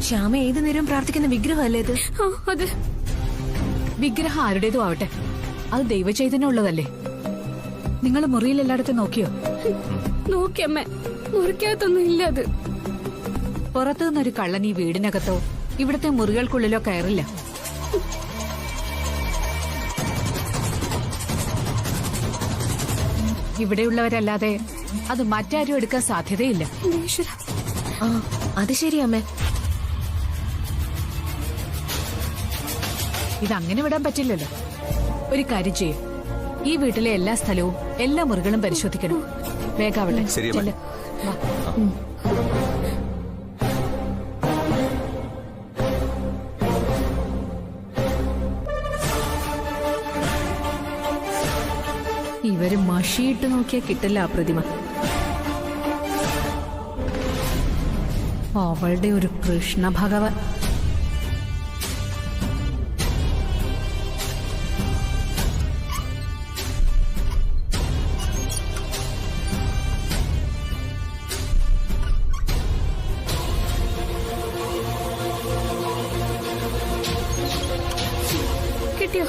ശ്യാമ ഏതു നേരം പ്രാർത്ഥിക്കുന്ന വിഗ്രഹമല്ലേ ഇത്? അതെ. വിഗ്രഹം ആരുടേതും ആവട്ടെ, അത് ദൈവചൈതന്യമുള്ളതല്ലേ. നിങ്ങൾ മുറിയിൽ എല്ലായിടത്തും നോക്കിയോ? നോക്കിയമ്മേ, മുറിക്കകത്തൊന്നും ഇല്ല. അത് പുറത്തു നിന്നൊരു കള്ളൻ ഈ വീടിനകത്തോ ഇവിടുത്തെ മുറികൾക്കുള്ളിലോ കയറില്ല. ഇവിടെയുള്ളവരല്ലാതെ അത് മറ്റാരും എടുക്കാൻ സാധ്യതയില്ല. ആ, അത് ശരിയമ്മേ. ഇതങ്ങനെ വിടാൻ പറ്റില്ലല്ലോ. ഒരു കാര്യം ചെയ്യും, ഈ വീട്ടിലെ എല്ലാ സ്ഥലവും എല്ലാ മുറികളും പരിശോധിക്കണം. വേഗാവട്ടെ. ചെല്ല്. വാ. ഇവര് മഷിയിട്ട് നോക്കിയാ കിട്ടില്ല ആ പ്രതിമ. അവളുടെ ഒരു കൃഷ്ണ ഭഗവാൻ. കിട്ടിയോ?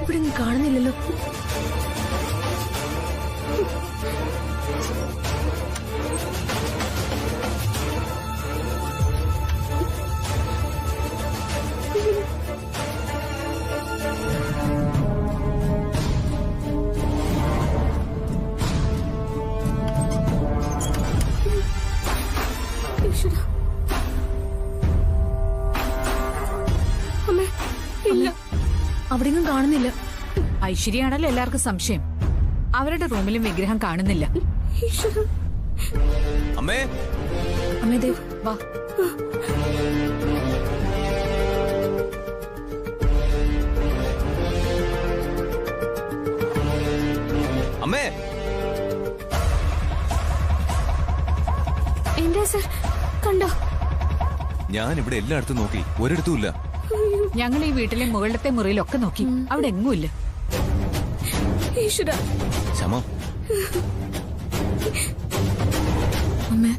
ഇവിടെ നീ കാണുന്നില്ലല്ലോ. അവിടെയൊന്നും കാണുന്നില്ല. ഐശ്വര്യാണല്ലോ എല്ലാവർക്കും സംശയം. അവരുടെ റൂമിലും വിഗ്രഹം കാണുന്നില്ല. അമ്മേ, അമ്മേ ദേവ് വാ. അമ്മേ. എന്താ സർ, കണ്ടോ? ഞാൻ ഇവിടെ എല്ലായിടത്തും നോക്കി, ഒരിടത്തും ഇല്ല. ഞങ്ങൾ ഈ വീട്ടിലെ മുകളിലത്തെ മുറിയിലൊക്കെ നോക്കി, അവിടെ എങ്ങുമില്ല. ഈശ്വര. ശമം. അമ്മേ,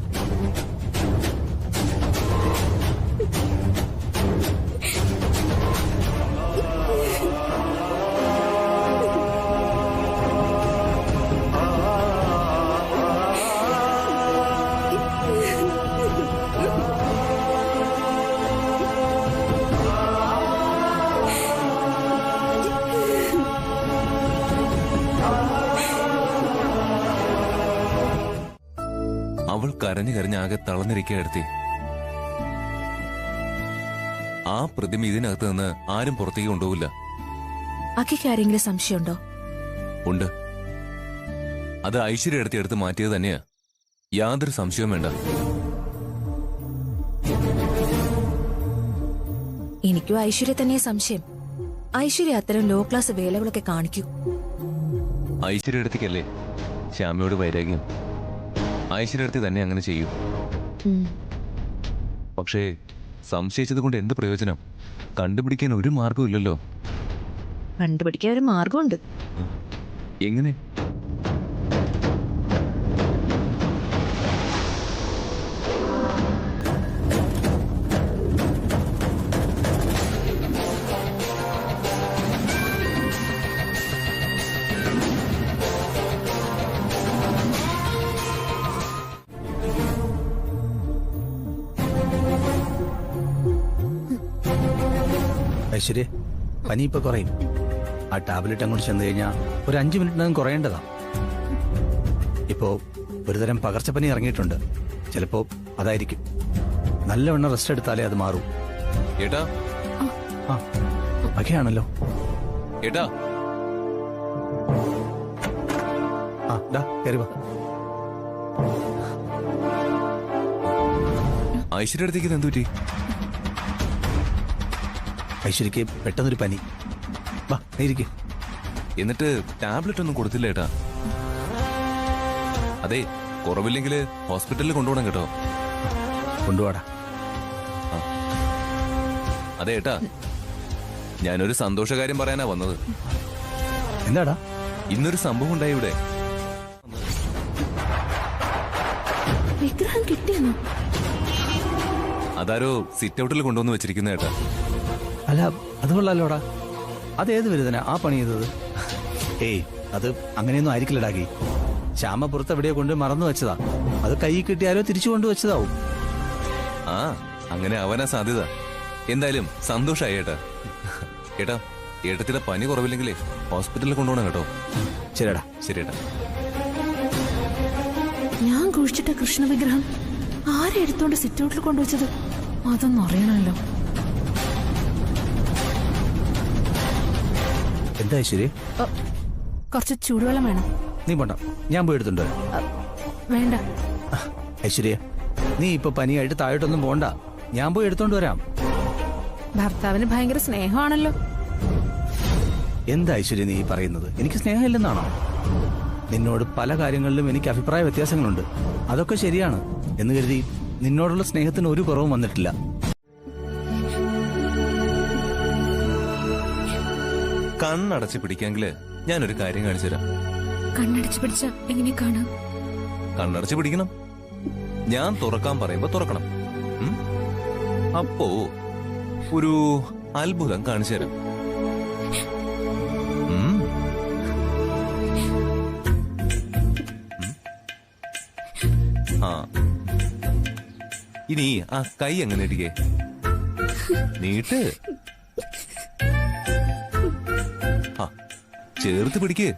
അവൾ കരഞ്ഞു കരഞ്ഞാകെ തളർന്നിരിക്കടുത്തി. ആ പ്രതിമ ഇതിനകത്ത് നിന്ന് ആരും പുറത്തേക്ക് കൊണ്ടുപോകില്ല. അക്കിക്ക് ആരെങ്കിലും സംശയമുണ്ടോ? ഉണ്ട്. അത് ഐശ്വര്യ എടുത്ത് മാറ്റിയത് തന്നെയാ. യാതൊരു സംശയവും വേണ്ട. എനിക്കും ഐശ്വര്യ തന്നെ സംശയം. ഐശ്വര്യ അത്തരം ലോ ക്ലാസ് വേലകളൊക്കെ കാണിക്കൂ. ഐശ്വര്യ എടുത്തേക്കല്ലേ ശ്യാമയോട് വൈരാഗ്യം. ഐശ്വര്യ തന്നെ അങ്ങനെ ചെയ്യും. പക്ഷേ സംശയിച്ചത് കൊണ്ട് എന്ത് പ്രയോജനം? കണ്ടുപിടിക്കാൻ ഒരു മാർഗവും ഇല്ലല്ലോ. കണ്ടുപിടിക്കാൻ ഒരു മാർഗമുണ്ട്. എങ്ങനെ? ഐശ്വര്യ, പനി ഇപ്പൊ കുറയും. ആ ടാബ്ലറ്റ് അങ്ങോട്ട് ചെന്ന് കഴിഞ്ഞാൽ ഒരു 5 മിനിറ്റിനകം കുറയേണ്ടതാ. ഇപ്പോ ഒരുതരം പകർച്ചപ്പനി ഇറങ്ങിയിട്ടുണ്ട്. ചിലപ്പോ അതായിരിക്കും. നല്ലവണ്ണം റെസ്റ്റ് എടുത്താലേ അത് മാറൂ. ഏട്ടാ. ആ, അഖയാണല്ലോ. ഏട്ടാ. ആ, ഡാ കയറി വാ. ഐശ്വര്യ അടുത്തേക്ക് എന്ത് പറ്റി? ഐശ്വര്യക്ക് പെട്ടെന്നൊരു പനി. വാ, ഇരിക്കെ. എന്നിട്ട് ടാബ്ലറ്റ് ഒന്നും കൊടുത്തില്ല ഏട്ടാ. അതെ, കുറവില്ലെങ്കിൽ ഹോസ്പിറ്റലിൽ കൊണ്ടുപോകണം കേട്ടോ. കൊണ്ടുപോടാ. അതെ ഏട്ടാ, ഞാനൊരു സന്തോഷകാര്യം പറയാനാ വന്നത്. എന്താടാ? ഇന്നൊരു സംഭവം ഉണ്ടായി ഇവിടെ. വിഗ്രഹം കിട്ടിയെന്നോ? അതാരോ സിറ്റ് ഔട്ടിൽ കൊണ്ടുവന്ന് വെച്ചിരിക്കുന്ന കേട്ടാ. അല്ല അത് കൊള്ളാലോടാ. അതേത് വിരുദ്ധന ആ പണി ചെയ്തത്? ഏയ് അത് അങ്ങനെയൊന്നും ആയിരിക്കില്ലടാക്കി. ശ്യാമ പുറത്ത് എവിടെയോ കൊണ്ട് മറന്നു വെച്ചതാ. അത് കൈ കിട്ടിയാലോ തിരിച്ചു കൊണ്ടുവച്ചതാവും. ആ അങ്ങനെ അവനാ സാധ്യത. എന്തായാലും സന്തോഷായി ഏട്ടാ. ഏട്ടാ ഏട്ടത്തിന്റെ പനി കുറവില്ലെങ്കിലേ ഹോസ്പിറ്റലിൽ കൊണ്ടുപോകണം കേട്ടോ. ശരിടാ. ശരി ഏട്ടാ. ഞാൻ കുഴിച്ചിട്ട കൃഷ്ണ വിഗ്രഹം ആരെടുത്തോണ്ട് സിറ്റ് ഔട്ടിൽ കൊണ്ടുവച്ചത് അതൊന്നും അറിയണമല്ലോ. എന്താ ഐശ്വര്യ? കുറച്ച് ചൂടുവെള്ളം വേണം. നീ പോണ്ട, ഞാൻ പോയി എടുത്തുണ്ട്. വേണ്ട ഐശ്വര്യ, നീ ഇപ്പൊ പനിയായിട്ട് താഴോട്ടൊന്നും പോണ്ട, ഞാൻ പോയി എടുത്തോണ്ട് വരാം. ഭർത്താവിന് ഭയങ്കര സ്നേഹമാണല്ലോ. എന്താ ഐശ്വര്യ നീ പറയുന്നത്? എനിക്ക് സ്നേഹമില്ലെന്നാണോ? നിന്നോട് പല കാര്യങ്ങളിലും എനിക്ക് അഭിപ്രായ വ്യത്യാസങ്ങളുണ്ട്. അതൊക്കെ ശരിയാണ് എന്ന് കരുതി നിന്നോടുള്ള സ്നേഹത്തിന് ഒരു കുറവും വന്നിട്ടില്ല. കണ്ണടച്ച് പിടിക്കാങ്കില് ഞാനൊരു കാര്യം കാണിച്ചു തരാം. കണ്ണടച്ചു പിടിച്ച എങ്ങനെ കാണാം? കണ്ണടച്ച് പിടിക്കണം. ഞാൻ തുറക്കാൻ പറയുമ്പോ തുറക്കണം. അപ്പോ ഒരു അത്ഭുതം കാണിച്ചു തരാം. ആ ഇനി ആ കൈ എങ്ങനെ ഇടിക്കേ? നീട്ട്. ആ ചേർത്ത് പിടിക്കേ.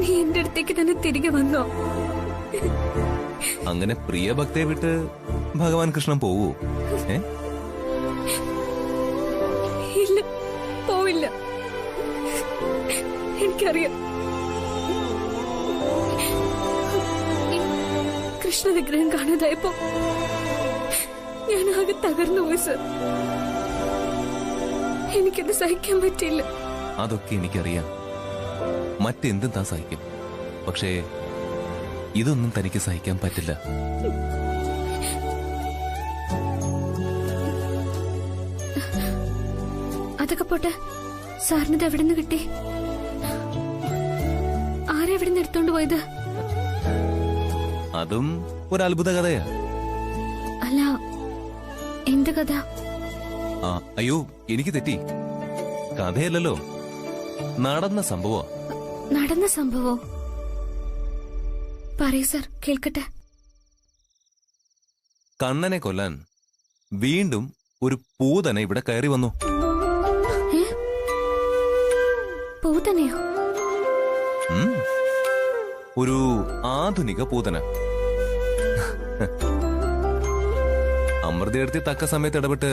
നീ എന്റെ അടുത്തേക്ക് തന്നെ തിരികെ വന്നോ? അങ്ങനെ പ്രിയ ഭക്തയെ വിട്ട് ഭഗവാൻ കൃഷ്ണൻ പോവൂ? ഇല്ല, പോവില്ല. എനിക്കറിയാം. കൃഷ്ണ വിഗ്രഹം കാണാതായപ്പോ ഞാൻ ആകെ തകർന്നു പോയി സർ. എനിക്കത് സഹിക്കാൻ പറ്റില്ല. അതൊക്കെ എനിക്കറിയാം. മറ്റെന്തും താൻ സഹിക്കും. പക്ഷേ ഇതൊന്നും തനിക്ക് സഹിക്കാൻ പറ്റില്ല. അതൊക്കെ പോട്ടെ, സാറിനിത് എവിടെ നിന്ന് കിട്ടി? ആരെവിടെ നിന്ന് എടുത്തോണ്ട് പോയത്? അതും ഒരു അത്ഭുത കഥയാ. അല്ല, എന്ത് കഥ? ആ അയ്യോ, എനിക്ക് തെറ്റി. കഥയല്ലല്ലോ, നടന്ന സംഭവം. നടന്ന സംഭവോ? പറയൂ സർ, കേൾക്കട്ടെ. കണ്ണനെ കൊല്ലാൻ വീണ്ടും ഒരു പൂതന ഇവിടെ കയറി വന്നു. പൂതനയോ? ഒരു ആധുനിക പൂതന. അമൃതയെടുത്തി തക്ക സമയത്ത് ഇടപെട്ട്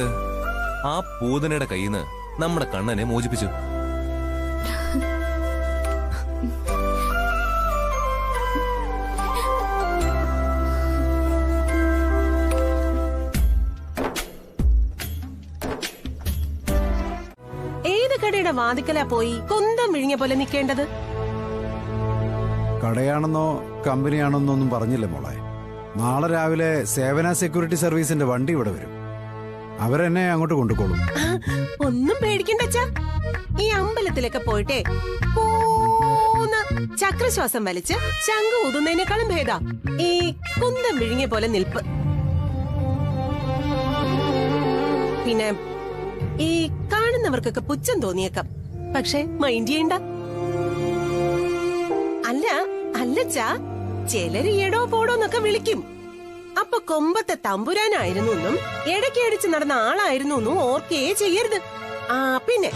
ആ പൂതനയുടെ കയ്യിൽ നിന്ന് നമ്മുടെ കണ്ണനെ മോചിപ്പിച്ചു. ഏത് കടയുടെ വാതിക്കലാ പോയി കൊന്തം വിഴിഞ്ഞ പോലെ നിൽക്കേണ്ടത്? കടയാണെന്നോ കമ്പനിയാണെന്നോ ഒന്നും പറഞ്ഞില്ല മോളെ. നാളെ രാവിലെ സേവന സെക്യൂരിറ്റി സർവീസിന്റെ വണ്ടി ഇവിടെ വരും. അവരെന്നെ അങ്ങോട്ട് കൊണ്ടുപോകും. ഒന്നും പേടിക്കണ്ടച്ചാ. ഈ അമ്പലത്തിലൊക്കെ പോയിട്ടേ പോന്ന് ചക്രശ്വാസം വലിച്ച് ശംഖ് ഊതുന്നതിനേക്കാളും ഭേദാ ഈ കുന്തം വിഴിഞ്ഞ പോലെ നിൽപ്പ്. പിന്നെ ഈ കാണുന്നവർക്കൊക്കെ പുച്ഛം തോന്നിയേക്കാം, പക്ഷെ മൈൻഡ് ചെയ്യണ്ട. അല്ലച്ചാ, ചിലര് എടോ പോടോന്നൊക്കെ വിളിക്കും. അപ്പൊ കൊമ്പത്തെ തമ്പുരാനായിരുന്നു എന്നും ഇടയ്ക്ക് അടിച്ച് നടന്ന ആളായിരുന്നു എന്നും ഓർക്കേ ചെയ്യരുത്. ആ പിന്നെ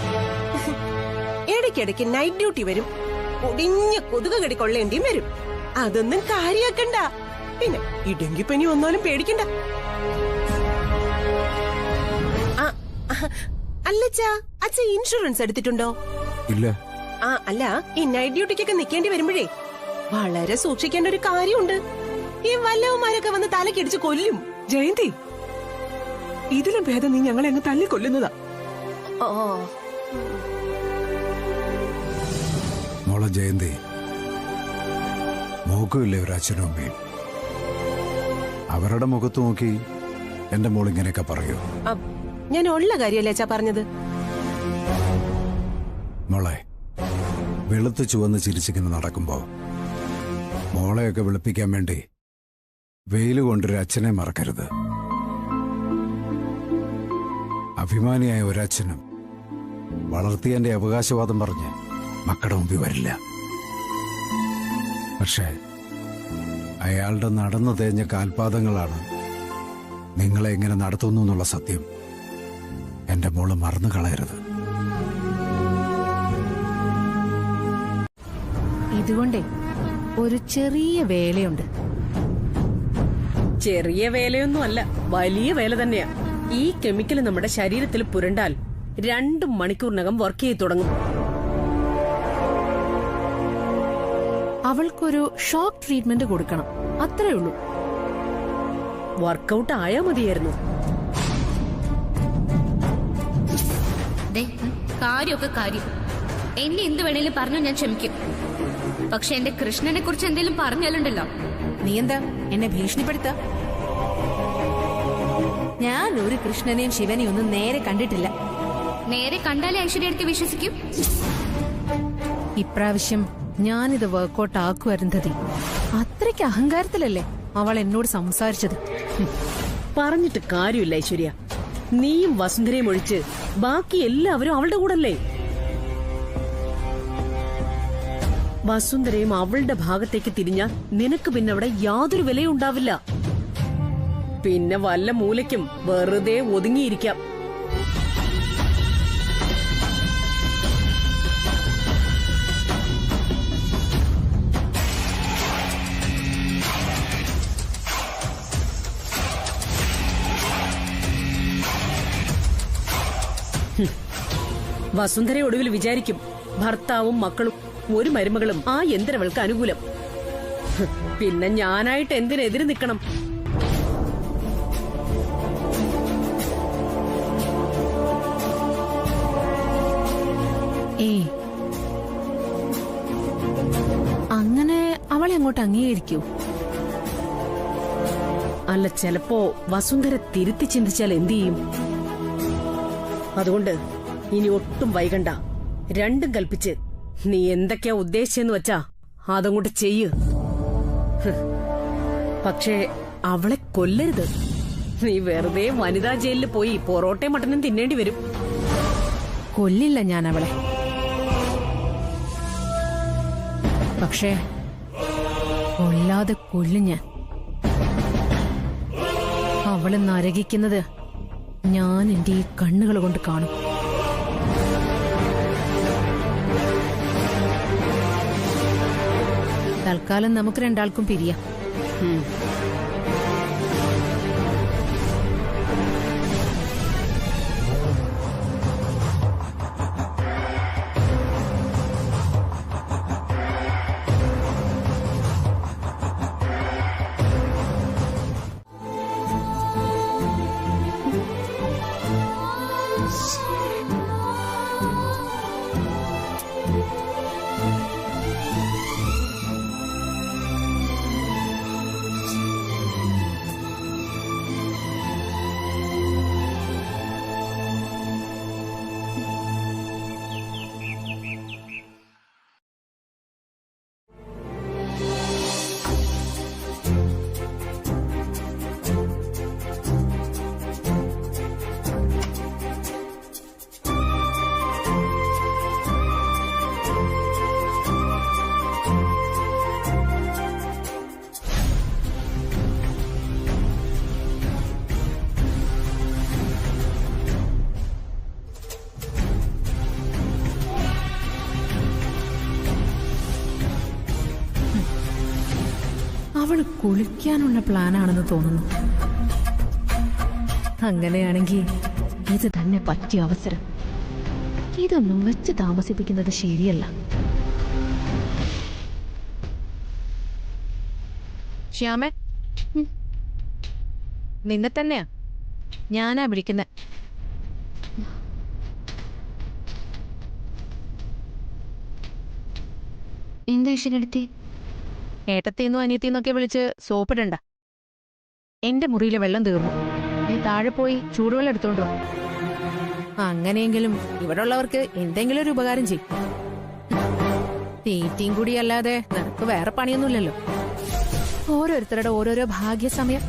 ഇടയ്ക്കിടയ്ക്ക് നൈറ്റ് ഡ്യൂട്ടി വരും. ഒടിഞ്ഞ കൊതുക് കടി കൊള്ളേണ്ടിയും വരും. അതൊന്നും കാര്യാക്കണ്ട. പിന്നെ ഈ ഡെങ്കിപ്പനി വന്നാലും പേടിക്കണ്ട. അല്ലച്ചാ, അച്ഛ ഇൻഷുറൻസ് എടുത്തിട്ടുണ്ടോ? ഇല്ല. അല്ല, ഈ നൈറ്റ് ഡ്യൂട്ടിക്കൊക്കെ നിക്കേണ്ടി വരുമ്പോഴേ വളരെ സൂക്ഷിക്കേണ്ട ഒരു കാര്യമുണ്ട്. ഈ വല്ലവന്മാരൊക്കെ വന്ന് തലക്കിടിച്ച് കൊല്ലും. ജയന്തി, ഇതിലും ഭേദം നീ ഞങ്ങളെ അങ്ങ് തല്ലിക്കൊല്ലുന്നതാ. മോളെ ജയന്തി, മോക്കുമില്ലേ ഒരു അച്ഛനും അമ്മയും? അവരുടെ മുഖത്ത് നോക്കി എന്റെ മോൾ ഇങ്ങനെയൊക്കെ പറയൂ? ഞാൻ ഉള്ള കാര്യമല്ലേ അച്ഛാ പറഞ്ഞത്. മോളെ, വെളുത്ത് ചുവന്ന് ചിരിച്ചിങ്ങനെ നടക്കുമ്പോ മോളെയൊക്കെ വെളുപ്പിക്കാൻ വേണ്ടി വെയില് കൊണ്ടൊരു അച്ഛനെ മറക്കരുത്. അഭിമാനിയായ ഒരച്ഛനും വളർത്തിയന്റെ അവകാശവാദം പറഞ്ഞ് മക്കളുടെ മുമ്പിൽ വരില്ല. പക്ഷേ അയാളുടെ നടന്നു തേഞ്ഞ കാൽപാദങ്ങളാണ് നിങ്ങളെ എങ്ങനെ നടത്തുന്നു എന്നുള്ള സത്യം എന്റെ മോള് മറന്നു കളയരുത്. ഇതുകൊണ്ടേ ഒരു ചെറിയ വേലയുണ്ട്. ചെറിയ വേലയൊന്നും അല്ല, വലിയ വേല തന്നെയാ. ഈ കെമിക്കൽ നമ്മുടെ ശരീരത്തിൽ പുരണ്ടാൽ 2 മണിക്കൂറിനകം വർക്ക് ചെയ്ത് തുടങ്ങും. അവൾക്കൊരു ഷോക്ക് ട്രീറ്റ്മെന്റ് കൊടുക്കണം, അത്രേ ഉള്ളൂ. വർക്കൗട്ട് ആയാ മതിയായിരുന്നു. കാര്യമൊക്കെ കാര്യം. എന്നെ എന്ത് വേണേലും പറഞ്ഞു, ഞാൻ ക്ഷമിക്കും. പക്ഷെ എന്റെ കൃഷ്ണനെ കുറിച്ച് എന്തെങ്കിലും പറഞ്ഞാലുണ്ടല്ലോ. നീ എന്താ എന്നെ ഭീഷണിപ്പെടുത്ത? ഞാൻ ഒരു കൃഷ്ണനെയും ശിവനെയും ഒന്നും നേരെ കണ്ടിട്ടില്ല. നേരെ കണ്ടാലേ ഐശ്വര്യടുത്ത് വിശ്വസിക്കും. ഇപ്രാവശ്യം ഞാനിത് വർക്കൗട്ട് ആക്കുവരുന്നതി. അത്രയ്ക്ക് അഹങ്കാരത്തിലല്ലേ അവൾ എന്നോട് സംസാരിച്ചത്. പറഞ്ഞിട്ട് കാര്യമില്ല ഐശ്വര്യ. നീയും വസുന്ധരയും ഒഴിച്ച് ബാക്കി എല്ലാവരും അവളുടെ കൂടല്ലേ? വസുന്ധരയും അവളുടെ ഭാഗത്തേക്ക് തിരിഞ്ഞാൽ നിനക്ക് പിന്നെ അവിടെ യാതൊരു വിലയും ഉണ്ടാവില്ല. പിന്നെ വല്ല മൂലയ്ക്കും വെറുതെ ഒതുങ്ങിയിരിക്കാം. വസുന്ധര ഒടുവിൽ വിചാരിക്കും ഭർത്താവും മക്കളും ഒരു മരുമകളും ആ യന്ത്രവൾക്ക് അനുകൂലം. പിന്നെ ഞാനായിട്ട് എന്തിനെതിരെ നിൽക്കണം? അങ്ങനെ അവളെ അങ്ങോട്ട് അംഗീകരിക്കൂ? അല്ല, ചിലപ്പോ വസുന്ധര തിരുത്തി ചിന്തിച്ചാൽ എന്തു ചെയ്യും? അതുകൊണ്ട് ഇനി ഒട്ടും വൈകണ്ട. രണ്ടും കൽപ്പിച്ച് നീ എന്തൊക്കെയാ ഉദ്ദേശിച്ചെന്ന് വെച്ചാ അതങ്ങോട്ട് ചെയ്യ്. പക്ഷേ അവളെ കൊല്ലരുത്. നീ വെറുതെ വനിതാ ജയിലിൽ പോയി പൊറോട്ടയും മട്ടനും തിന്നേണ്ടി വരും. കൊല്ലില്ല ഞാൻ അവളെ. പക്ഷേ കൊല്ലാതെ കൊല്ലും ഞാൻ. അവളെ നരകിക്കുന്നത് ഞാൻ എന്റെ ഈ കണ്ണുകൾ കൊണ്ട് കാണും. തൽക്കാലം നമുക്ക് രണ്ടാൾക്കും പിരിയാം. ഇവള് കുളിക്കാനുള്ള പ്ലാനാണെന്ന് തോന്നുന്നു. അങ്ങനെയാണെങ്കിൽ ഇത് തന്നെ പറ്റിയ അവസരം. ഇതൊന്നും വെച്ച് താമസിപ്പിക്കുന്നത് ശരിയല്ല. ശ്യാമേ, നിന്നെ തന്നെയാ ഞാനാ വിളിക്കുന്നെ. എന്താ ഈശ്വരടുത്തി? ഏട്ടത്തിന്നും അനിയത്തിന്നൊക്കെ വിളിച്ച് സോപ്പിടണ്ട. എന്റെ മുറിയിലെ വെള്ളം തീർന്നു. നീ താഴെ പോയി ചൂടുവെള്ളം എടുത്തോണ്ടോ. അങ്ങനെയെങ്കിലും ഇവിടെ ഉള്ളവർക്ക് എന്തെങ്കിലും ഒരു ഉപകാരം ചെയ്യും. തീറ്റയും കൂടി അല്ലാതെ നിനക്ക് വേറെ പണിയൊന്നുമില്ലല്ലോ. ഓരോരുത്തരുടെ ഓരോരോ ഭാഗ്യസമയം.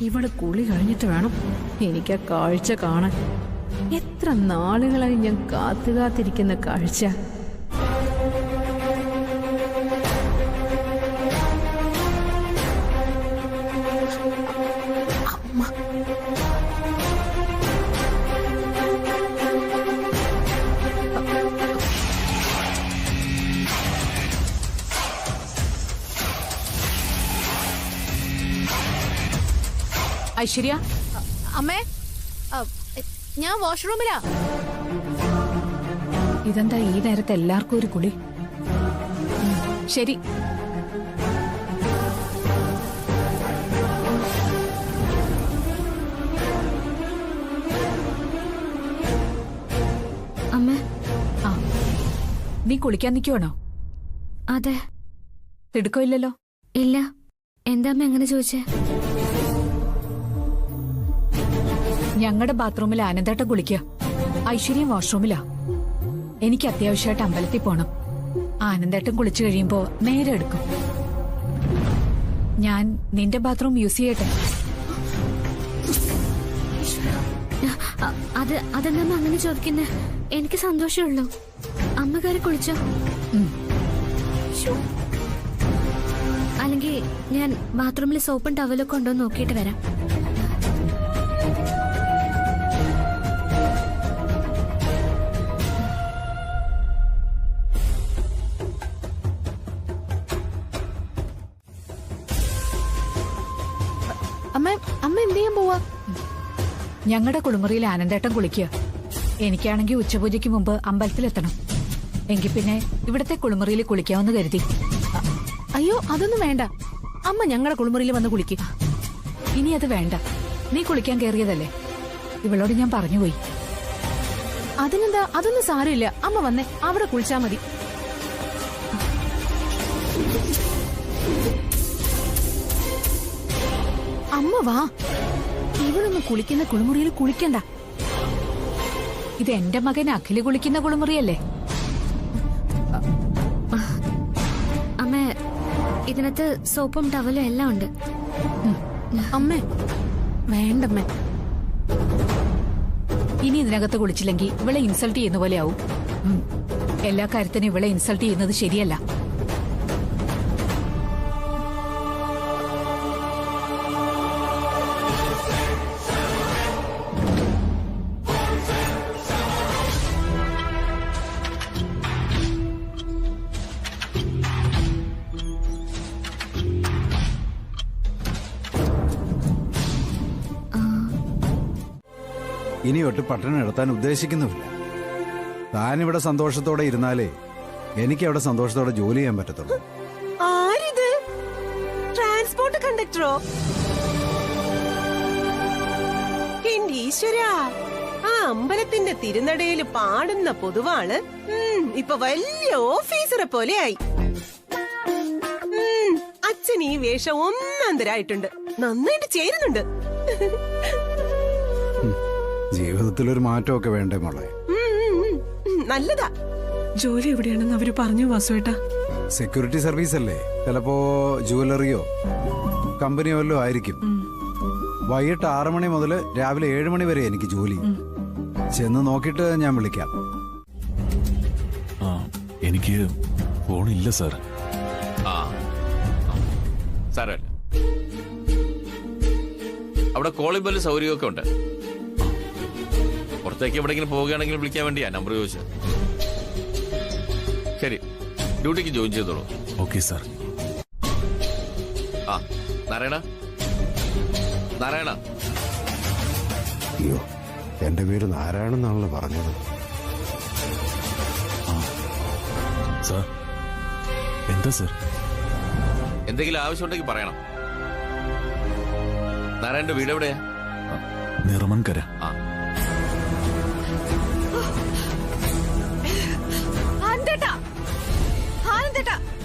ഇവള് കുളി കഴിഞ്ഞിട്ട് വേണം എനിക്ക് ആ കാഴ്ച കാണാൻ. എത്ര നാളുകളായി ഞാൻ കാത്തിരിക്കുന്ന കാഴ്ച. ഐശ്വര്യ, അമ്മേ, ഞാൻ വാഷ്റൂമിലാ. ഇതെന്താ ഈ നേരത്തെ എല്ലാവർക്കും ഒരു കുളി? ശരി. അമ്മ, നീ കുളിക്കാൻ നിൽക്കുവാണോ? അതെ. തിടുക്കമില്ലല്ലോ? ഇല്ല. എന്താ അമ്മ എങ്ങനെ ചോദിച്ചേ? ഞങ്ങളുടെ ബാത്റൂമിൽ ആനന്ദേട്ടൻ കുളിക്കുക, ഐശ്വര്യം വാഷ്റൂമിലാ. എനിക്ക് അത്യാവശ്യമായിട്ട് അമ്പലത്തിൽ പോണം. ആനന്ദേട്ടൻ കുളിച്ചു കഴിയുമ്പോ നേരെ എടുക്കും. ഞാൻ നിന്റെ ബാത്റൂം യൂസ് ചെയ്യട്ടെ? അതെന്താ അങ്ങനെ ചോദിക്കുന്നേ? എനിക്ക് സന്തോഷമുള്ളൂ. അമ്മക്കാരെ കുളിച്ചോ? അല്ലെങ്കിൽ ഞാൻ ബാത്റൂമിൽ സോപ്പും ടവലൊക്കെ ഉണ്ടോ നോക്കിയിട്ട് വരാം. അമ്മ എന്ത് ചെയ്യാൻ പോവാ? ഞങ്ങളുടെ കുളിമുറിയിൽ ആനന്ദേട്ടൻ കുളിക്കുക. എനിക്കാണെങ്കിൽ ഉച്ചപൂജയ്ക്ക് മുമ്പ് അമ്പലത്തിലെത്തണം. എങ്കിൽ പിന്നെ ഇവിടത്തെ കുളിമുറിയിൽ കുളിക്കാമെന്ന് കരുതി. അയ്യോ, അതൊന്നും വേണ്ട. അമ്മ ഞങ്ങളുടെ കുളിമുറിയിൽ വന്ന് കുളിക്കുക. ഇനി അത് വേണ്ട. നീ കുളിക്കാൻ കയറിയതല്ലേ? ഇവളോട് ഞാൻ പറഞ്ഞുപോയി. അതിനെന്താ? അതൊന്നും സാരമില്ല. അമ്മ വന്നേ, അവിടെ കുളിച്ചാ മതി. അമ്മ വാ. ഇവളൊന്നും കുളിക്കുന്ന കുളിമുറിയിൽ കുളിക്കണ്ട. ഇത് എന്റെ മകൻ അഖില് കുളിക്കുന്ന കുളിമുറിയല്ലേ? അമ്മ, ഇതിനകത്ത് സോപ്പും ടവലും എല്ലാം ഉണ്ട്. അമ്മേ, വേണ്ടമ്മേ. ഇനി ഇതിനകത്ത് കുളിച്ചില്ലെങ്കിൽ ഇവളെ ഇൻസൾട്ട് ചെയ്യുന്ന പോലെ ആവും. എല്ലാ കാര്യത്തിനും ഇവളെ ഇൻസൾട്ട് ചെയ്യുന്നത് ശരിയല്ല. ഇനി ഒട്ട് പട്ടണം നടത്താൻ ഉദ്ദേശിക്കുന്നുമില്ല. താനിവിടെ സന്തോഷത്തോടെ ഇരുന്നാലേ എനിക്ക് അവിടെ സന്തോഷത്തോടെ ജോലി ചെയ്യാൻ പറ്റത്തുള്ളൂ. ആരിത്? ട്രാൻസ്പോർട്ട് കണ്ടക്ടറോ? എന്റെ ഈശ്വരാ, ആ അമ്പലത്തിന്റെ തിരുനടയില് പാടുന്ന പൊതുവാള് ഇപ്പൊ വലിയ ഓഫീസറെ പോലെയായി. അച്ഛൻ ഈ വേഷം ഒന്നാന്തരായിട്ടുണ്ട്. നന്നായിട്ട് ചേരുന്നുണ്ട്. ജീവിതത്തിലൊരു മാറ്റമൊക്കെ വേണ്ടേ മോളെ? നല്ലതാ. ജോലി എവിടെയാണെന്ന് അവര് പറഞ്ഞു വാസുവേട്ടാ. സെക്യൂരിറ്റി സർവീസ് അല്ലേ, ചിലപ്പോ ജുവലറിയോ കമ്പനിയോ വല്ലതും ആയിരിക്കും. വൈകിട്ട് 6 മണി മുതൽ രാവിലെ 7 മണി വരെ എനിക്ക് ജോലി. ചെന്ന് നോക്കിയിട്ട് ഞാൻ വിളിക്കാം. എനിക്ക് ഫോണില്ല സാർ. സാരല്ല, അവിടെ കോളിംഗ് ബെല്ല് സൗകര്യമൊക്കെ ഉണ്ട്. പുറത്തേക്ക് എവിടെയെങ്കിലും പോവുകയാണെങ്കിൽ വിളിക്കാൻ വേണ്ടിയാ നമ്പർ ചോദിച്ചത്. ശരി, ഡ്യൂട്ടിക്ക് ജോയിൻ ചെയ്തോളൂ. Okay sir. നാരായണ, നാരായണ. അയ്യോ, എന്റെ പേര് നാരായണെന്നാണല്ലോ പറഞ്ഞത്. സാർ, എന്താ സാർ? എന്തെങ്കിലും ആവശ്യമുണ്ടെങ്കിൽ പറയണം. നാരായണന്റെ വീട് എവിടെയാ? നിറമൻകര.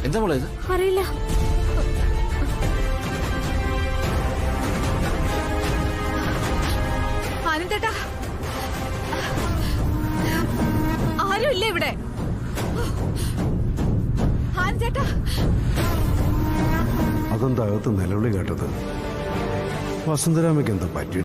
എന്താ മോളെ ഇത്? അറിയില്ല. ആനന്ദേട്ടാ, ആരും ഇല്ല ഇവിടെ. ആനന്ദേട്ടാ, അതെന്താ അകത്ത് നിലവിളി കേട്ടത്? വസുന്ധരാമയ്ക്ക് എന്താ പറ്റി?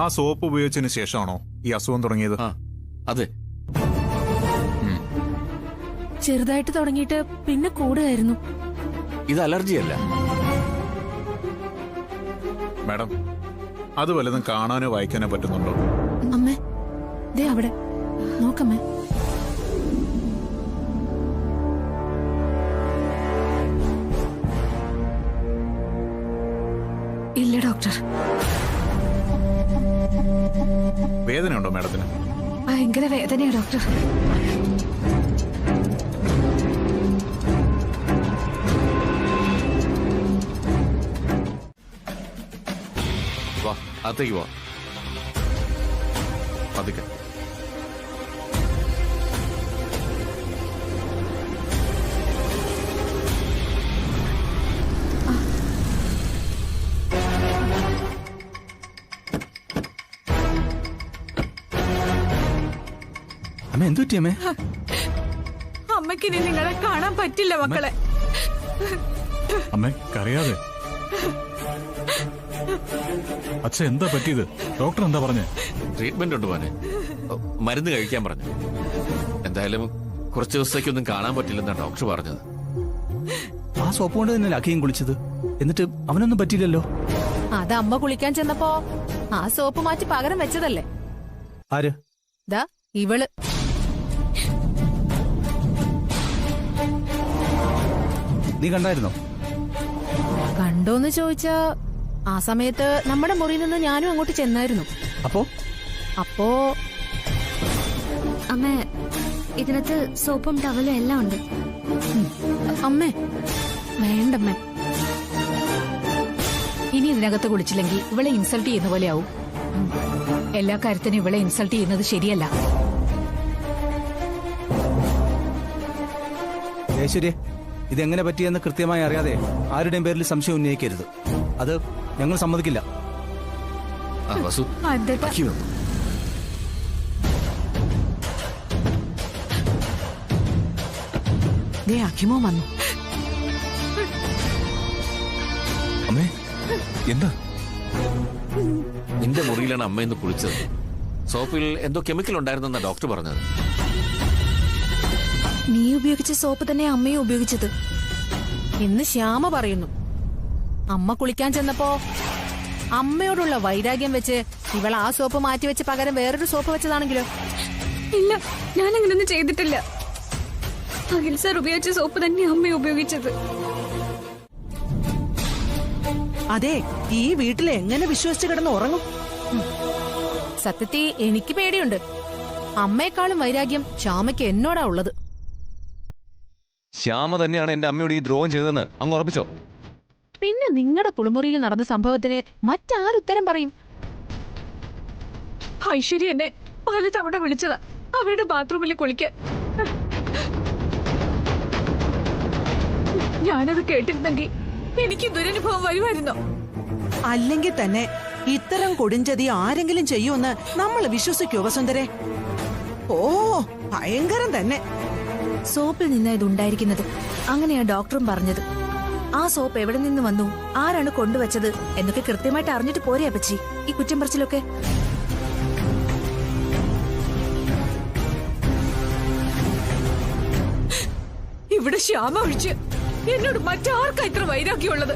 ആ സോപ്പ് ഉപയോഗിച്ചതിന് ശേഷമാണോ ഈ അസുഖം തുടങ്ങിയത്? അതെ. ചെറുതായിട്ട് തുടങ്ങിയിട്ട് പിന്നെ കൂടുകയായിരുന്നു. ഇത് അലർജി അല്ല മാഡം. അത് വല്ലതും കാണാനോ വായിക്കാനോ പറ്റുന്നുണ്ടോ? അമ്മേ, ദേ അവിടെ നോക്കമ്മേ. ഇല്ല ഡോക്ടർ. വേദനയുണ്ടോ മാഡത്തിന്? ഭയങ്കര വേദനയാ ഡോക്ടർ. വാ, അകത്തേക്ക് വാ. പതുക്കെ. അമ്മ എന്തു പറ്റിയമ്മേ? അമ്മയ്ക്ക് ഇനി നിങ്ങളെ കാണാൻ പറ്റില്ല മക്കളെ. അമ്മേ, കരയാതെ. അച്ഛൻ എന്താ പറ്റിയത്? ഡോക്ടർ എന്താ പറഞ്ഞേ? ട്രീറ്റ്മെന്റ് ഉണ്ട് മോനെ, മരുന്ന് കഴിക്കാൻ പറഞ്ഞു. എന്തായാലും കുറച്ച് ദിവസത്തേക്കൊന്നും കാണാൻ പറ്റില്ലെന്നാണ് ഡോക്ടർ പറഞ്ഞത്. ആ സോപ്പ് കൊണ്ട് തന്നെ അഖിയും കുളിച്ചത്, എന്നിട്ട് അവനൊന്നും പറ്റിയില്ലല്ലോ. അത് അമ്മ കുളിക്കാൻ ചെന്നപ്പോ ആ സോപ്പ് മാറ്റി പകരം വെച്ചതല്ലേ. ആര്? ദാ ഇവള്. നീ കണ്ടായിരുന്നോ? കണ്ടോന്ന് ചോദിച്ചാ ആ സമയത്ത് നമ്മുടെ മുറിയിൽ നിന്ന് ഞാനും അങ്ങോട്ട് ചെന്നായിരുന്നു. അപ്പോ അമ്മേ, ഇതിനകത്ത് സോപ്പും ടവലും എല്ലാം ഉണ്ട്. അമ്മേ വേണ്ടമ്മേ, ഇനി ഇതിനകത്ത് കുളിച്ചില്ലെങ്കിൽ ഇവളെ ഇൻസൾട്ട് ചെയ്യുന്ന പോലെ ആവും. എല്ലാ കാര്യത്തിനും ഇവളെ ഇൻസൾട്ട് ചെയ്യുന്നത് ശരിയല്ല. യേശുരേ, ഇതെങ്ങനെ പറ്റിയെന്ന് കൃത്യമായി അറിയാതെ ആരുടെയും പേരിൽ സംശയം ഉന്നയിക്കരുത്. അത് ഞങ്ങൾ സമ്മതിക്കില്ല. അഖിമോ വന്നു. അമ്മേ, എന്താ? നിന്റെ മുറിയിലാണ് അമ്മ ഇന്ന് കുളിച്ചത്. സോപ്പിൽ എന്തോ കെമിക്കൽ ഉണ്ടായിരുന്നെന്നാ ഡോക്ടർ പറഞ്ഞത്. നീ ഉപയോഗിച്ച സോപ്പ് തന്നെ അമ്മയും ഉപയോഗിച്ചത് ഇന്ന് ശ്യാമ പറയുന്നു. അമ്മ കുളിക്കാൻ ചെന്നപ്പോ അമ്മയോടുള്ള വൈരാഗ്യം വെച്ച് ഇവൾ ആ സോപ്പ് മാറ്റി വെച്ച് പകരം വേറൊരു സോപ്പ് വെച്ചതാണെങ്കിലോ? ഇല്ല, ഞാൻ അങ്ങനൊന്നും ചെയ്തിട്ടില്ല. അഖിൽ സാർ ഉപയോഗിച്ച സോപ്പ് തന്നെ അമ്മ ഉപയോഗിച്ചത്. അതെ, ഈ വീട്ടിൽ എങ്ങനെ വിശ്വസിച്ച് കിടന്ന് ഉറങ്ങും? സത്യത്തിൽ എനിക്ക് പേടിയുണ്ട്. അമ്മയെക്കാളും വൈരാഗ്യം ശ്യാമയ്ക്ക് എന്നോടാ ഉള്ളത്. ശ്യാമ തന്നെയാണ് എന്റെ അമ്മയോട് ഈ ദ്രോഹം ചെയ്തതെന്ന് അങ്ങ് ഉറപ്പിച്ചോ? പിന്നെ നിങ്ങളുടെ കുളിമുറിയിൽ നടന്ന സംഭവത്തിന് മറ്റാരുത്തരം പറയും? ഐശ്വര്യ എന്നെ പലതവണ വിളിച്ചതാ അവരുടെ ബാത്റൂമിൽ കുളിക്കാൻ. ഞാനത് കേട്ടിരുന്നെങ്കിൽ എനിക്ക് ദുരനുഭവം വരുമായിരുന്നോ? അല്ലെങ്കിൽ തന്നെ ഇത്തരം കൊടുംചതി ആരെങ്കിലും ചെയ്യുമെന്ന് നമ്മൾ വിശ്വസിക്കോ വസുന്ധരെ? ഓ, ഭയങ്കരം തന്നെ. സോപ്പിൽ നിന്നാ ഇതുണ്ടായിരിക്കുന്നത്. അങ്ങനെയാ ഡോക്ടറും പറഞ്ഞത്. ആ സോപ്പ് എവിടെ നിന്ന് വന്നു, ആരാണ് കൊണ്ടുവച്ചത് എന്നൊക്കെ കൃത്യമായിട്ട് അറിഞ്ഞിട്ട് പോരെ അപ്പച്ചി ഈ കുറ്റം പറച്ചിലൊക്കെ. ഇവിടെ ശ്യാമ ഒഴിച്ച് എന്നോട് മറ്റാർക്കാ ഇത്ര വൈരാഗ്യമുള്ളത്?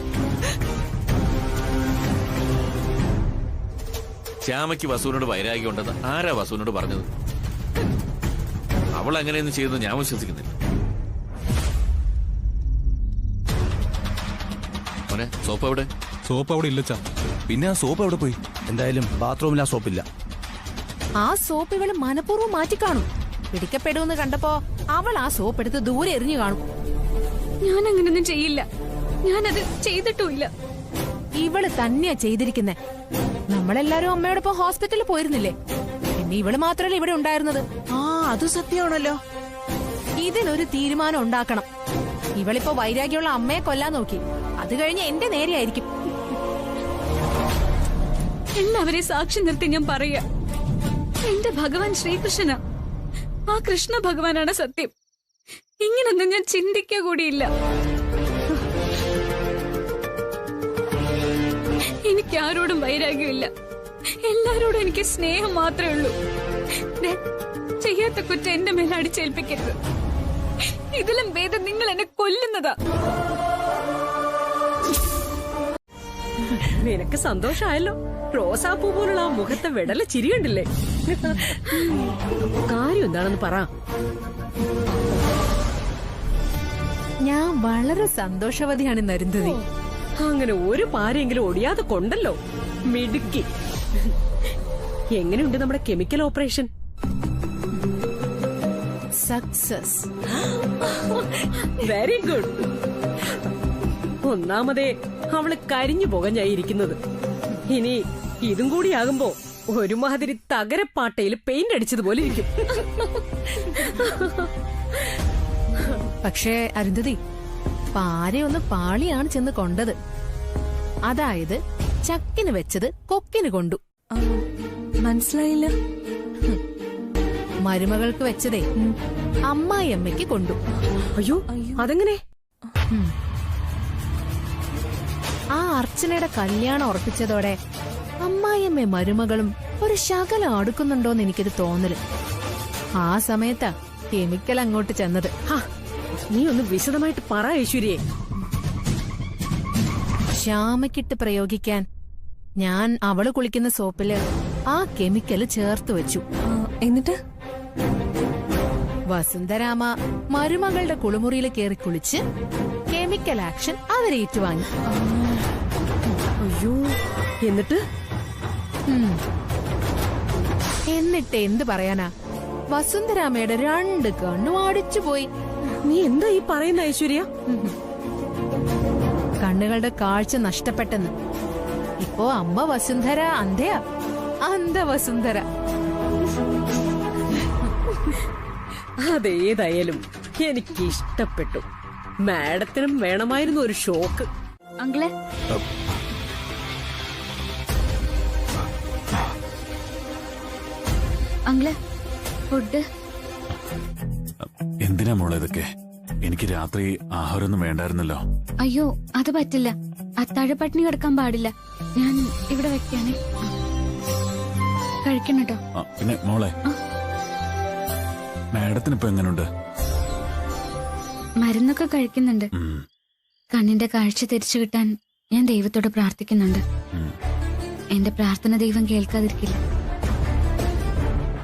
ശ്യാമയ്ക്ക് വസുവിനോട് വൈരാഗ്യം ഉണ്ടെന്ന് ആരാ വസുവിനോട് പറഞ്ഞത്? അവൾ അങ്ങനെയൊന്നും ചെയ്തെന്ന് ഞാൻ വിശ്വസിക്കുന്നില്ല. മോനെ, സോപ്പ് എവിടെ? സോപ്പ് അവിടെ ഇല്ല ചാ. പിന്നെ ആ സോപ്പ് എവിടെ പോയി? എന്തായാലും ബാത്റൂമിൽ ആ സോപ്പില്ല. ആ സോപ്പ് ഇവള് മനഃപൂർവ്വം മാറ്റിക്കാണും. പിടിക്കപ്പെടുമെന്ന് കണ്ടപ്പോ അവൾ ആ സോപ്പ് എടുത്ത് ദൂരെ എറിഞ്ഞു കാണും. ഞാൻ അങ്ങനൊന്നും ചെയ്യില്ല. ഞാനത് ചെയ്തിട്ടുമില്ല. ഇവള് തന്നെയാ ചെയ്തിരിക്കുന്നെ. നമ്മളെല്ലാരും അമ്മയോടൊപ്പം ഹോസ്പിറ്റലിൽ പോയിരുന്നില്ലേ? പിന്നെ ഇവള് മാത്രമല്ല ഇവിടെ ഉണ്ടായിരുന്നത്. ആ, അത് സത്യമാണല്ലോ. ഇതിനൊരു തീരുമാനം ഉണ്ടാക്കണം. ഇവളിപ്പോ വൈരാഗ്യമുള്ള അമ്മയെ കൊല്ലാൻ നോക്കി. അത് കഴിഞ്ഞ് എന്റെ നേരെയായിരിക്കും. എല്ലാവരെയും സാക്ഷി നിർത്തി ഞാൻ പറയാ, എന്റെ ഭഗവാൻ ശ്രീകൃഷ്ണനാ. ആ കൃഷ്ണ ഭഗവാനാണ് സത്യം. ഇങ്ങനൊന്നും ഞാൻ ചിന്തിക്കുക കൂടിയില്ല. എനിക്ക് ആരോടും വൈരാഗ്യമില്ല. എല്ലാരോടും എനിക്ക് സ്നേഹം മാത്രമേ ഉള്ളൂ. ചെയ്യാത്ത കുറ്റം എന്റെ മേലെ അടിച്ചേൽപ്പിക്കരുത്. ഇതിലും ഭേദം നിങ്ങൾ എന്നെ കൊല്ലുന്നതാ. നിനക്ക് സന്തോഷമായല്ലോ. റോസാപ്പൂ പോലുള്ള ആ മുഖത്തെ വെടല ചിരി കണ്ടില്ലേ? കാര്യം എന്താണെന്ന് പറ. ഞാൻ വളരെ സന്തോഷവതിയാണ് നരുന്ധതി. അങ്ങനെ ഒരു പാരെങ്കിലും ഒടിയാതെ കൊണ്ടല്ലോ. മിടുക്കി. എങ്ങനെയുണ്ട് നമ്മുടെ chemical operation? Success. Very good. ഒന്നാമതേ അവള് കരിഞ്ഞു പുകഞ്ഞായിരിക്കുന്നത്. ഇനി ഇതും കൂടിയാകുമ്പോ ഒരുമാതിരി തകരപ്പാട്ടയിൽ പെയിന്റ് അടിച്ചതുപോലെ ഇരിക്കും. പക്ഷേ അരുന്ധതി, പാരയൊന്ന് പാളിയാണ് ചെന്ന് കൊണ്ടത്. അതായത് ചക്കിന് വെച്ചത് കൊക്കിന് കൊണ്ടു. മനസ്സിലായില്ല. മരുമകൾക്ക് വെച്ചതേ അമ്മായിയമ്മയ്ക്ക് കൊണ്ടു. അയ്യോ, അതെങ്ങനെ? ആ അർച്ചനയുടെ കല്യാണം ഉറപ്പിച്ചതോടെ അമ്മായിയമ്മ മരുമകളും ഒരു ശകലം അടുക്കുന്നുണ്ടോന്ന് എനിക്കൊരു തോന്നല്. ആ സമയത്താ കെമിക്കൽ അങ്ങോട്ട് ചെന്നത്. നീ ഒന്ന് വിശദമായിട്ട് പറ ഐശ്വര്യേ. ശ്യാമയ്ക്കിട്ട് പ്രയോഗിക്കാൻ ഞാൻ അവള് കുളിക്കുന്ന സോപ്പില് ആ കെമിക്കല് ചേർത്ത് വെച്ചു. എന്നിട്ട് വസുന്ധരാമ മരുമകളുടെ കുളിമുറിയിൽ കയറി കുളിച്ച് കെമിക്കൽ ആക്ഷൻ അവരേറ്റുവാങ്ങി. അയ്യോ, എന്നിട്ട് എന്നിട്ട് എന്ത് പറയാനാ, വസുന്ധരാമയുടെ 2 കണ്ണും അടിച്ചുപോയി. നീ എന്താ ഈ പറയുന്ന ഐശ്വര്യ? കണ്ണുകളുടെ കാഴ്ച നഷ്ടപ്പെട്ടെന്ന്. ഇപ്പോ അമ്മ വസുന്ധര അന്ധയാ. അന്ധ വസുന്ധര. അതേതായാലും എനിക്ക് ഇഷ്ടപ്പെട്ടു. മാഡത്തിനും വേണമായിരുന്നു ഒരു ഷോക്ക്. അങ്കിളെ, അങ്കിളെ, ഫുഡ്. എന്തിനാ മോളെ ഇതൊക്കെ? എനിക്ക് രാത്രി ആഹാരമൊന്നും വേണ്ടായിരുന്നല്ലോ. അയ്യോ, അത് പറ്റില്ല. അത്താഴ പട്ടിണി കിടക്കാൻ പാടില്ല. ഞാൻ ഇവിടെ വെക്കാനേ. കഴിക്കണം കേട്ടോ. പിന്നെ മോളെ, മാഡത്തിന് ഇപ്പൊ എങ്ങനെയുണ്ട്? മരുന്നൊക്കെ കഴിക്കുന്നുണ്ട്. കണ്ണിന്റെ കാഴ്ച തിരിച്ചു കിട്ടാൻ ഞാൻ ദൈവത്തോട് പ്രാർത്ഥിക്കുന്നുണ്ട്. എന്റെ പ്രാർത്ഥന ദൈവം കേൾക്കാതിരിക്കില്ല.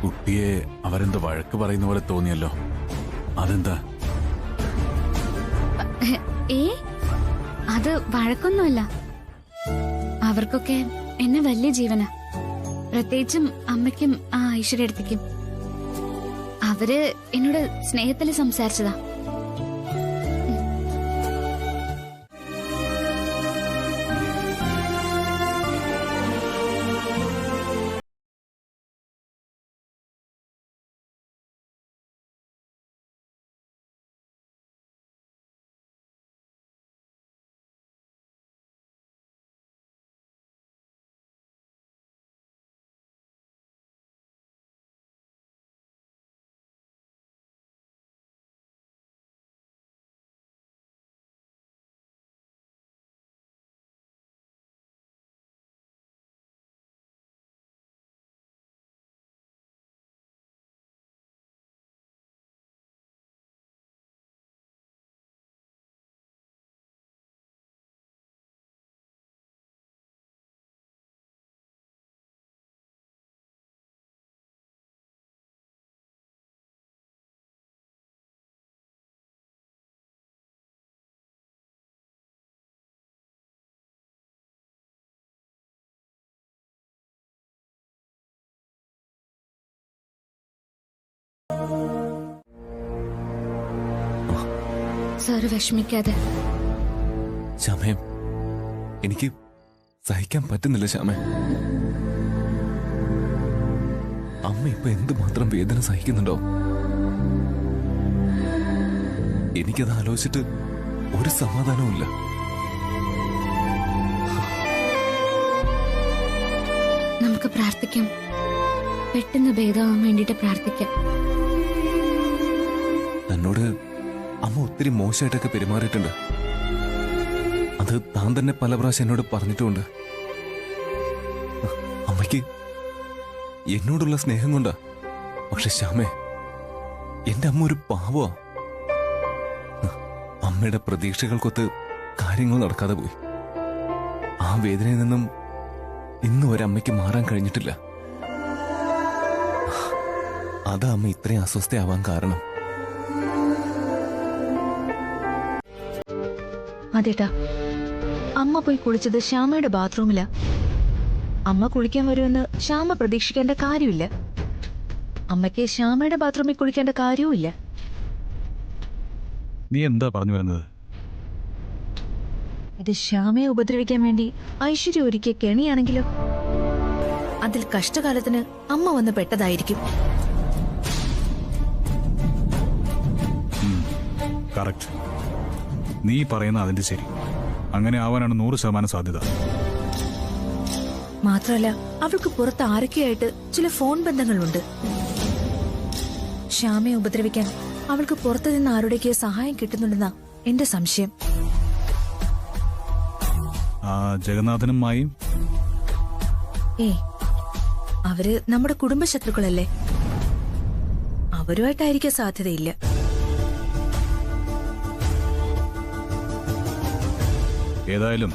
കുട്ടിയെ അവരെന്ത് വഴക്ക് പറയുന്ന പോലെ തോന്നിയല്ലോ, അതെന്താ? അത് വഴക്കൊന്നുമല്ല. അവർക്കൊക്കെ എന്നെ വലിയ ജീവനാ, പ്രത്യേകിച്ചും അമ്മയ്ക്കും ആ ഐശ്വര്യടുത്തേക്കും. അവര് എന്നോട് സ്നേഹത്തിൽ സംസാരിച്ചതാ. സാറ് വിഷമിക്കാതെ. ശ്യാമേ, എനിക്ക് സഹിക്കാൻ പറ്റുന്നില്ല ശ്യാമേ. അമ്മ ഇപ്പൊ എന്തുമാത്രം വേദന സഹിക്കുന്നുണ്ടോ? എനിക്കത് ആലോചിച്ചിട്ട് ഒരു സമാധാനവും ഇല്ല. നമുക്ക് പ്രാർത്ഥിക്കാം, പെട്ടെന്ന് ഭേദമാവാൻ വേണ്ടിട്ട് പ്രാർത്ഥിക്കാം. എന്നോട് അമ്മ ഒത്തിരി മോശമായിട്ടൊക്കെ പെരുമാറിയിട്ടുണ്ട്. അത് താൻ തന്നെ പല പ്രാവശ്യം എന്നോട് പറഞ്ഞിട്ടുമുണ്ട്. അമ്മയ്ക്ക് എന്നോടുള്ള സ്നേഹം കൊണ്ടാ. പക്ഷെ ശ്യാമേ, എന്റെ അമ്മ ഒരു പാവമാ. അമ്മയുടെ പ്രതീക്ഷകൾക്കൊത്ത് കാര്യങ്ങൾ നടക്കാതെ പോയി. ആ വേദനയിൽ നിന്നും ഇന്ന് വരെ അമ്മയ്ക്ക് മാറാൻ കഴിഞ്ഞിട്ടില്ല. അതാ അമ്മ ഇത്രയും അസ്വസ്ഥയാവാൻ കാരണം. അതേട്ടാ, അമ്മ പോയി കുളിച്ചത് ശ്യാമയുടെ ബാത്റൂമിലാ. അമ്മ കുളിക്കാൻ വരുമെന്ന് ശ്യാമ പ്രതീക്ഷിക്കേണ്ട കാര്യമില്ല. അമ്മയ്ക്ക് ശ്യാമയുടെ ബാത്റൂമിൽ കുളിക്കേണ്ട കാര്യവുമില്ല. നീ എന്താ പറഞ്ഞു വരുന്നത്? ഇത് ശ്യാമയെ ഉപദ്രവിക്കാൻ വേണ്ടി ഐശ്വര്യ ഒരുക്കിയ കെണിയാണെങ്കിലോ? അതിൽ കഷ്ടകാലത്തിന് അമ്മ വന്ന് പെട്ടതായിരിക്കും. കറക്റ്റ്. നീ പറയുന്ന അതിന്റെ ശരി. അങ്ങനെ ആവാനാണ് 100% സാധ്യത. മാത്രമല്ല, അവൾക്ക് പുറത്ത് ആരൊക്കെയായിട്ട് ചില ഫോൺ ബന്ധങ്ങളുണ്ട്. ശ്യാമയെ ഉപദ്രവിക്കാൻ അവൾക്ക് പുറത്തു നിന്ന് ആരുടെയൊക്കെ സഹായം കിട്ടുന്നുണ്ടെന്നാ എന്റെ സംശയം. ആ ജഗന്നാഥനും മായും? അവര് നമ്മുടെ കുടുംബ ശത്രുക്കളല്ലേ. അവരുമായിട്ടായിരിക്കാൻ സാധ്യതയില്ല. ഏതായാലും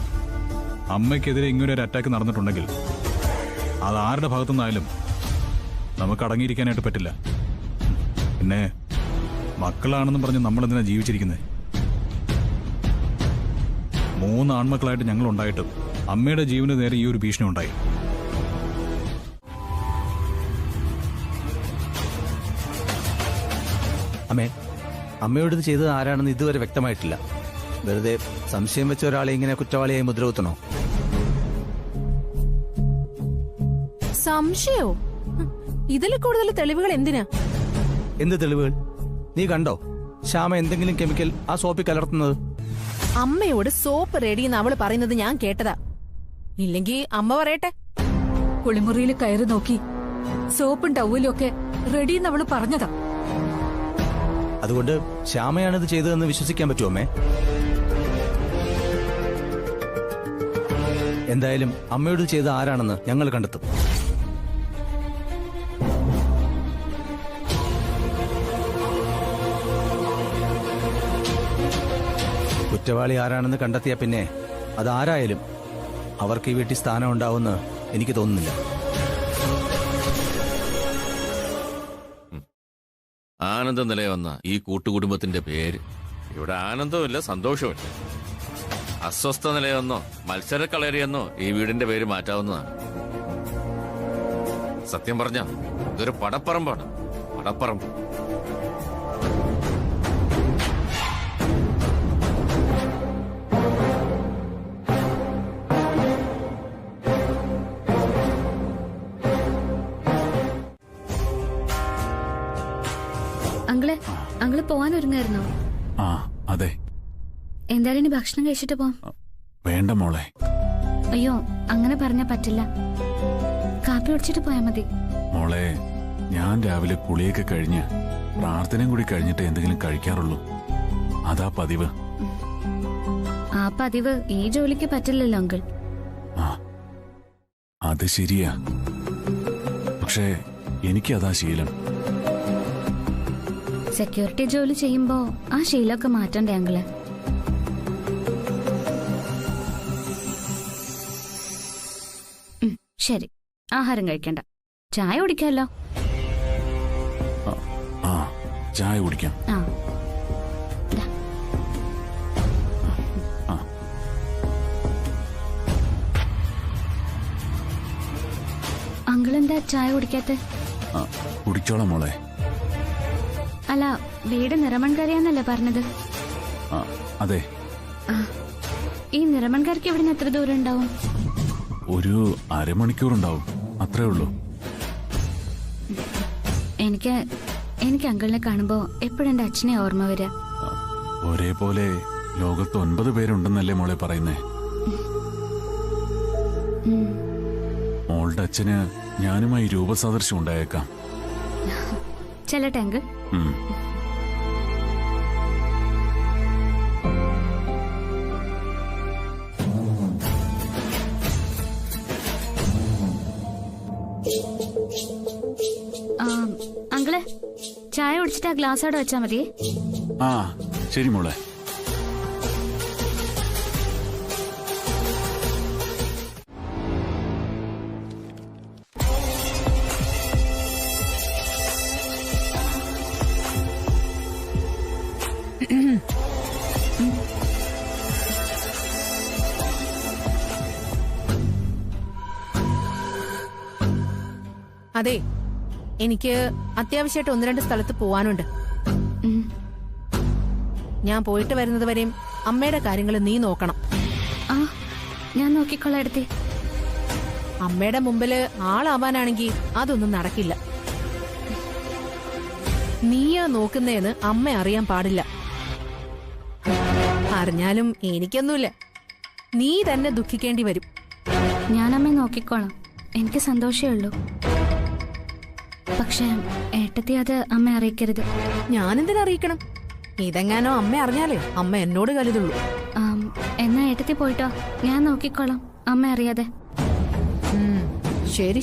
അമ്മയ്ക്കെതിരെ ഇങ്ങനൊരു അറ്റാക്ക് നടന്നിട്ടുണ്ടെങ്കിൽ അത് ആരുടെ ഭാഗത്തുനിന്നായാലും നമുക്ക് അടങ്ങിയിരിക്കാനായിട്ട് പറ്റില്ല. പിന്നെ മക്കളാണെന്നും പറഞ്ഞ് നമ്മളെന്തിനാ ജീവിച്ചിരിക്കുന്നത്? 3 ആൺമക്കളായിട്ട് ഞങ്ങൾ ഉണ്ടായിട്ടും അമ്മയുടെ ജീവന് നേരെ ഈ ഒരു ഭീഷണി ഉണ്ടായി. അമ്മയോട് ഇത് ചെയ്തത് ആരാണെന്ന് ഇതുവരെ വ്യക്തമായിട്ടില്ല. വെറുതെ സംശയം വെച്ച ഒരാളെ ഇങ്ങനെ കുറ്റവാളിയായി മുദ്രകുത്തണോ? സംശയോ? ഇതിൽ കൂടുതൽ തെളിവുകൾ എന്തിനാ? എന്ത് തെളിവുകൾ? നീ കണ്ടോ ശ്യാമ എന്തെങ്കിലും കെമിക്കൽ ആ സോപ്പിൽ കലർത്തുന്നത്? അമ്മയോട് സോപ്പ് റെഡിയെന്ന് അവള് പറയുന്നത് ഞാൻ കേട്ടതാ. ഇല്ലെങ്കി അമ്മ പറയട്ടെ. കുളിമുറിയിൽ കയറി നോക്കി സോപ്പും ടവലും ഒക്കെ റെഡിയെന്ന് അവള് പറഞ്ഞതാ. അതുകൊണ്ട് ശ്യാമയാണിത് ചെയ്തതെന്ന് വിശ്വസിക്കാൻ പറ്റുമോ അമ്മേ? എന്തായാലും അമ്മയോട് ചെയ്ത ആരാണെന്ന് ഞങ്ങൾ കണ്ടെത്തും. കുറ്റവാളി ആരാണെന്ന് കണ്ടെത്തിയ പിന്നെ അതാരായാലും അവർക്ക് ഈ വീട്ടിൽ സ്ഥാനം ഉണ്ടാവുമെന്ന് എനിക്ക് തോന്നുന്നില്ല. ആനന്ദ നിലയെന്ന ഈ കൂട്ടുകുടുംബത്തിന്റെ പേര് ഇവിടെ ആനന്ദവുമില്ല, സന്തോഷവുമില്ല. അസ്വസ്ഥ നിലയെന്നോ മത്സരക്കളരിയെന്നോ ഈ വീടിന്റെ പേര് മാറ്റാവുന്നതാണ്. സത്യം പറഞ്ഞ ഇതൊരു പടപ്പറമ്പാണ്, പടപ്പറമ്പ്. അങ്കിള് പോവാൻ ഒരുങ്ങായിരുന്നോ? ആ അതെ. എന്തായാലും ഇനി ഭക്ഷണം കഴിച്ചിട്ട് പോവാം. വേണ്ട മോളെ. അയ്യോ, അങ്ങനെ പറഞ്ഞാ പറ്റില്ല. കാപ്പി കുടിച്ചിട്ട് പോയാ മതി. മോളെ, ഞാൻ രാവിലെ കുളിയൊക്കെ കഴിഞ്ഞ് പ്രാർത്ഥനയും കൂടി കഴിഞ്ഞിട്ട് എന്തെങ്കിലും കഴിക്കാറുള്ളൂ. അതാ പതിവ്. ആ പതിവ് ഈ ജോലിക്ക് പറ്റില്ലല്ലോ അങ്കിൾ. ആ അത് ശരിയാ. പക്ഷേ എനിക്കതാ ശീലം. സെക്യൂരിറ്റി ജോലി ചെയ്യുമ്പോ ആ ശീലമൊക്കെ മാറ്റണ്ടേ അങ്കിള്? ശരി, ആഹാരം കഴിക്കണ്ട, ചായ കുടിക്കാമല്ലോ. ആ ചായ കുടിക്കാം. ആ അങ്കിളെന്താ ചായ കുടിക്കാത്ത? കുടിച്ചോളാം മോളെ. അല്ല, വീട് നിറമൺകരയാന്നല്ലേ പറഞ്ഞത്? അതെ. ഈ നിറമൺകരയ്ക്ക് ഇവിടുന്ന് എത്ര ദൂരം ഉണ്ടാവും? ഒരു അരമണിക്കൂർ ഉണ്ടാവും, അത്രേ ഉള്ളൂ. എനിക്ക് അങ്കിളിനെ കാണുമ്പോ എപ്പോഴും എന്റെ അച്ഛനെ ഓർമ്മ വരിക. ഒരേപോലെ ലോകത്ത് 9 പേരുണ്ടെന്നല്ലേ മോളെ പറയുന്നേ? മോളുടെ അച്ഛന് ഞാനുമായി രൂപസാദൃശ്യം ഉണ്ടായേക്കാം. ചെല്ലട്ടെ അങ്കിൾ. അങ്കിള്, ചായ കുടിച്ചിട്ട് ആ ഗ്ലാസ് അവിടെ വെച്ചാ മതി. ആ ശരി മോളെ. അതെ, എനിക്ക് അത്യാവശ്യമായിട്ട് 1-2 സ്ഥലത്ത് പോവാനുണ്ട്. ഞാൻ പോയിട്ട് വരുന്നത് വരെയും അമ്മയുടെ കാര്യങ്ങൾ നീ നോക്കണം. ഞാൻ നോക്കിക്കൊള്ളാം എടുത്തേ. അമ്മയുടെ മുമ്പില് ആളാവാനാണെങ്കിൽ അതൊന്നും നടക്കില്ല. നീയാ നോക്കുന്നേന്ന് അമ്മ അറിയാൻ പാടില്ല. അറിഞ്ഞാലും എനിക്കൊന്നുമില്ല, നീ തന്നെ ദുഃഖിക്കേണ്ടി വരും. ഞാൻ അമ്മയെ നോക്കിക്കോളാം, എനിക്ക് സന്തോഷമേ ഉള്ളൂ. പക്ഷെ ഏട്ടത്തി അത് അമ്മ അറിയിക്കരുത്. ഞാനെന്തിനാ അറിയിക്കണം? ഇതെങ്ങാനോ അമ്മ അറിഞ്ഞാലേ അമ്മ എന്നോട് കരുതുള്ളൂ. എന്നാ ഏട്ടത്തി പോയിട്ടോ, ഞാൻ നോക്കിക്കോളാം അമ്മ അറിയാതെ. ശരി.